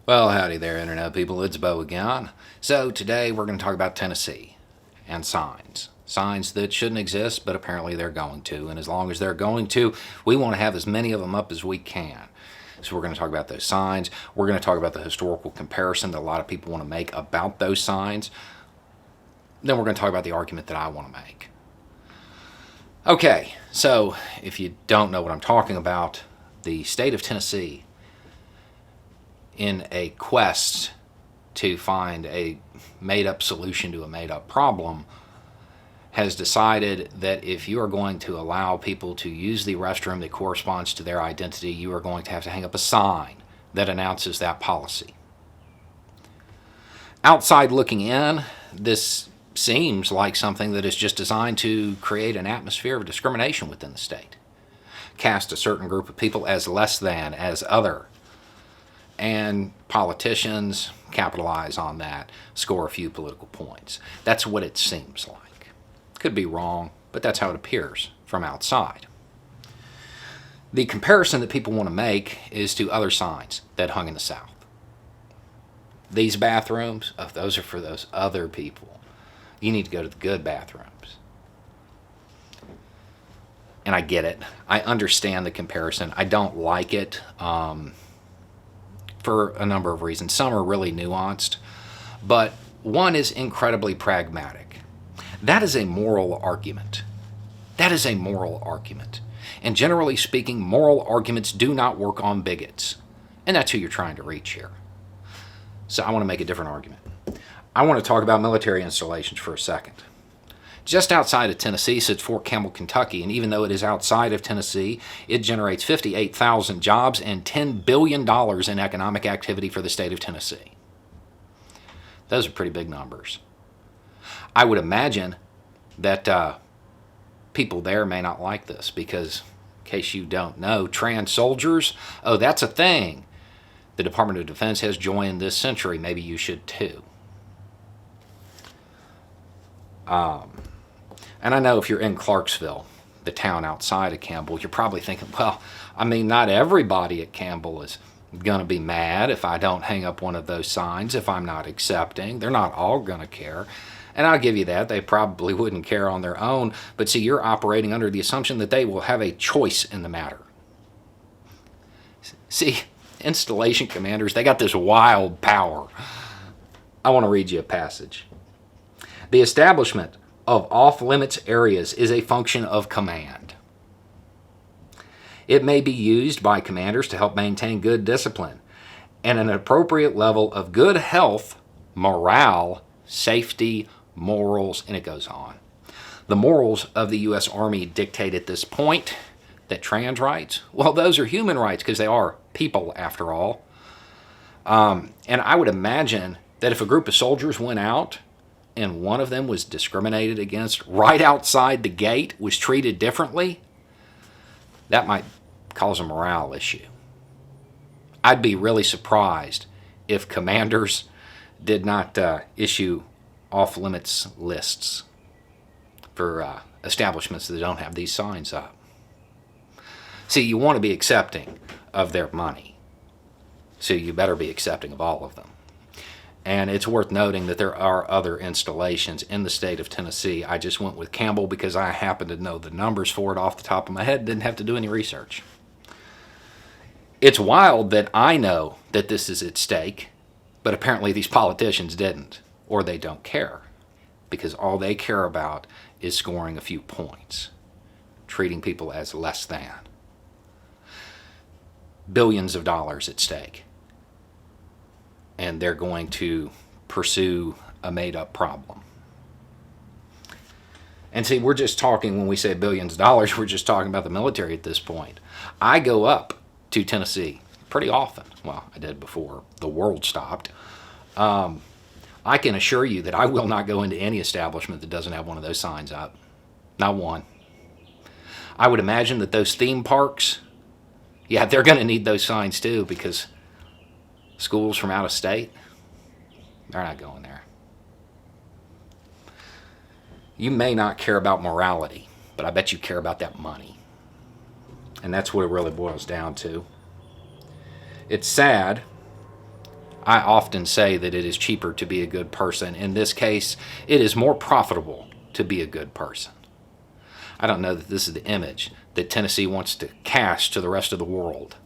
Well, howdy there, Internet people. It's Bo again. So, today we're going to talk about Tennessee and signs. Signs that shouldn't exist, but apparently they're going to. And as long as they're going to, we want to have as many of them up as we can. So, we're going to talk about those signs. We're going to talk about the historical comparison that a lot of people want to make about those signs. Then, we're going to talk about the argument that I want to make. Okay, so if you don't know what I'm talking about, the state of Tennessee, in a quest to find a made-up solution to a made-up problem, has decided that if you are going to allow people to use the restroom that corresponds to their identity, you are going to have to hang up a sign that announces that policy. Outside looking in, this seems like something that is just designed to create an atmosphere of discrimination within the state, cast a certain group of people as less than, as other, and politicians capitalize on that, score a few political points. That's what it seems like. Could be wrong, but that's how it appears from outside. The comparison that people want to make is to other signs that hung in the South. These bathrooms, those are for those other people. You need to go to the good bathrooms. And I get it. I understand the comparison. I don't like it. For a number of reasons. Some are really nuanced, but one is incredibly pragmatic. That is a moral argument. That is a moral argument. And generally speaking, moral arguments do not work on bigots. And that's who you're trying to reach here. So I want to make a different argument. I want to talk about military installations for a second. Just outside of Tennessee sits Fort Campbell, Kentucky, and even though it is outside of Tennessee, it generates 58,000 jobs and $10 billion in economic activity for the state of Tennessee. Those are pretty big numbers. I would imagine that people there may not like this because, in case you don't know, trans soldiers, that's a thing. The Department of Defense has joined this century. Maybe you should too. And I know if you're in Clarksville, the town outside of Campbell, you're probably thinking, well, I mean, not everybody at Campbell is going to be mad if I don't hang up one of those signs, if I'm not accepting. They're not all going to care. And I'll give you that. They probably wouldn't care on their own. But see, you're operating under the assumption that they will have a choice in the matter. See, installation commanders, they got this wild power. I want to read you a passage. The establishment of off-limits areas is a function of command. It may be used by commanders to help maintain good discipline and an appropriate level of good health, morale, safety, morals, and it goes on. The morals of the U.S. Army dictate at this point that trans rights, well, those are human rights because they are people after all. And I would imagine that if a group of soldiers went out and one of them was discriminated against right outside the gate, was treated differently, that might cause a morale issue. I'd be really surprised if commanders did not issue off-limits lists for establishments that don't have these signs up. See, you want to be accepting of their money, so you better be accepting of all of them. And it's worth noting that there are other installations in the state of Tennessee. I just went with Campbell because I happen to know the numbers for it off the top of my head. Didn't have to do any research. It's wild that I know that this is at stake, but apparently these politicians didn't, or they don't care, because all they care about is scoring a few points, treating people as less than. Billions of dollars at stake. And they're going to pursue a made-up problem. And see, we're just talking, when we say billions of dollars, we're just talking about the military at this point. I go up to Tennessee pretty often. Well, I did before the world stopped. I can assure you that I will not go into any establishment that doesn't have one of those signs up. Not one. I would imagine that those theme parks, yeah, they're going to need those signs too, because schools from out of state, they're not going there. You may not care about morality, but I bet you care about that money. And that's what it really boils down to. It's sad. I often say that it is cheaper to be a good person. In this case, it is more profitable to be a good person. I don't know that this is the image that Tennessee wants to cast to the rest of the world,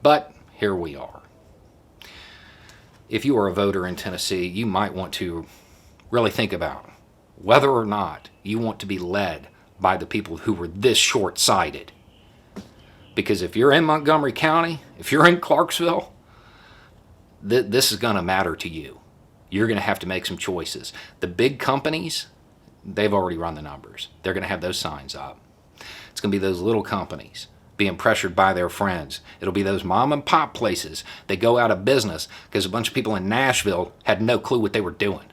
but here we are. If you are a voter in Tennessee, you might want to really think about whether or not you want to be led by the people who were this short-sighted. Because if you're in Montgomery County, if you're in Clarksville, this is going to matter to you. You're going to have to make some choices. The big companies, they've already run the numbers. They're going to have those signs up. It's going to be those little companies being pressured by their friends. It'll be those mom and pop places that go out of business because a bunch of people in Nashville had no clue what they were doing.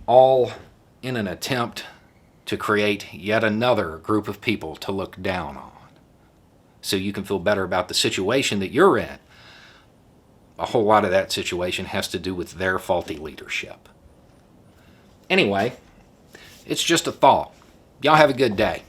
All in an attempt to create yet another group of people to look down on, so you can feel better about the situation that you're in. A whole lot of that situation has to do with their faulty leadership. Anyway, it's just a thought. Y'all have a good day.